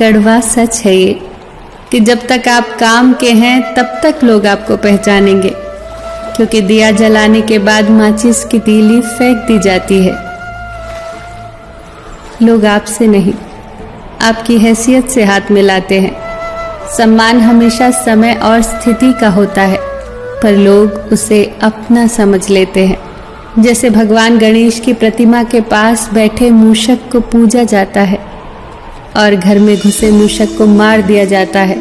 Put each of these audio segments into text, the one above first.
कड़वा सच है ये कि जब तक आप काम के हैं तब तक लोग आपको पहचानेंगे, क्योंकि दिया जलाने के बाद माचिस की तीली फेंक दी जाती है। लोग आपसे नहीं, आपकी हैसियत से हाथ मिलाते हैं। सम्मान हमेशा समय और स्थिति का होता है, पर लोग उसे अपना समझ लेते हैं। जैसे भगवान गणेश की प्रतिमा के पास बैठे मूषक को पूजा जाता है और घर में घुसे मूषक को मार दिया जाता है।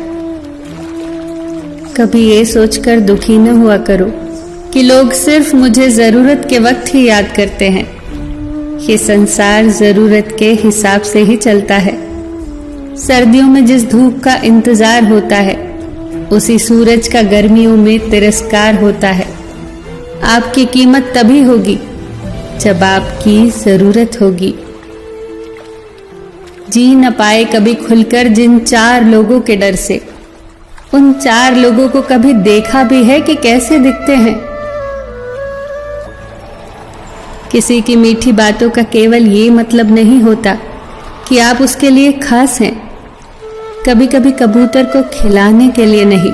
कभी ये सोचकर दुखी न हुआ करो कि लोग सिर्फ मुझे जरूरत के वक्त ही याद करते हैं। ये संसार जरूरत के हिसाब से ही चलता है। सर्दियों में जिस धूप का इंतजार होता है, उसी सूरज का गर्मियों में तिरस्कार होता है। आपकी कीमत तभी होगी जब आपकी जरूरत होगी। जी न पाए कभी खुलकर जिन 4 लोगों के डर से, उन 4 लोगों को कभी देखा भी है कि कैसे दिखते हैं? किसी की मीठी बातों का केवल ये मतलब नहीं होता कि आप उसके लिए खास हैं। कभी कभी कबूतर को खिलाने के लिए नहीं,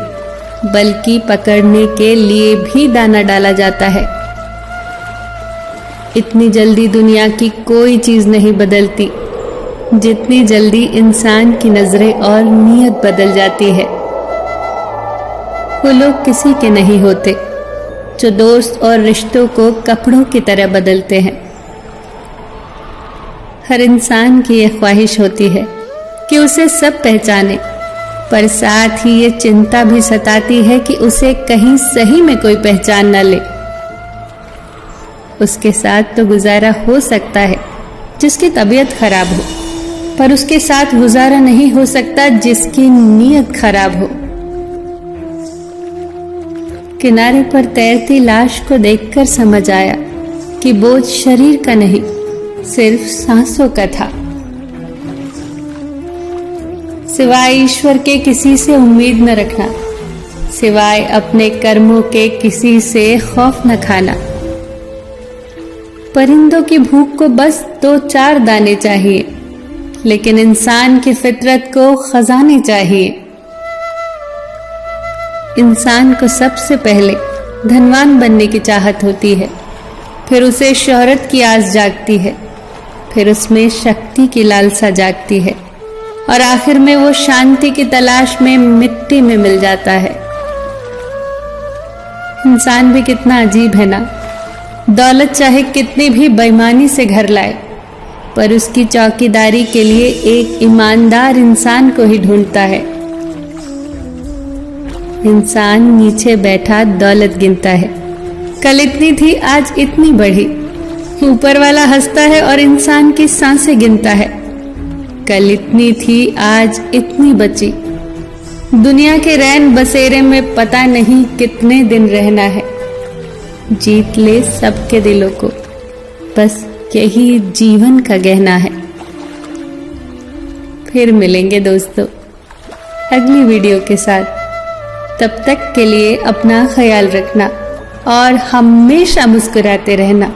बल्कि पकड़ने के लिए भी दाना डाला जाता है। इतनी जल्दी दुनिया की कोई चीज नहीं बदलती जितनी जल्दी इंसान की नजरें और नीयत बदल जाती है। वो लोग किसी के नहीं होते जो दोस्त और रिश्तों को कपड़ों की तरह बदलते हैं। हर इंसान की यह ख्वाहिश होती है कि उसे सब पहचाने, पर साथ ही ये चिंता भी सताती है कि उसे कहीं सही में कोई पहचान न ले। उसके साथ तो गुजारा हो सकता है जिसकी तबीयत खराब हो, पर उसके साथ गुजारा नहीं हो सकता जिसकी नीयत खराब हो। किनारे पर तैरती लाश को देखकर समझ आया कि बोझ शरीर का नहीं, सिर्फ सांसों का था। सिवाय ईश्वर के किसी से उम्मीद न रखना, सिवाय अपने कर्मों के किसी से खौफ न खाना। परिंदों की भूख को बस 2-4 दाने चाहिए, लेकिन इंसान की फितरत को खजाने चाहिए। इंसान को सबसे पहले धनवान बनने की चाहत होती है, फिर उसे शोहरत की आस जागती है, फिर उसमें शक्ति की लालसा जागती है, और आखिर में वो शांति की तलाश में मिट्टी में मिल जाता है। इंसान भी कितना अजीब है ना। दौलत चाहे कितनी भी बेईमानी से घर लाए, पर उसकी चौकीदारी के लिए एक ईमानदार इंसान को ही ढूंढता है। इंसान नीचे बैठा दौलत गिनता है, कल इतनी थी आज इतनी बढ़ी। ऊपर वाला हंसता है और इंसान की सांसें गिनता है, कल इतनी थी आज इतनी बची। दुनिया के रैन बसेरे में पता नहीं कितने दिन रहना है। जीत ले सबके दिलों को, बस यही जीवन का गहना है। फिर मिलेंगे दोस्तों अगली वीडियो के साथ। तब तक के लिए अपना ख्याल रखना और हमेशा मुस्कुराते रहना।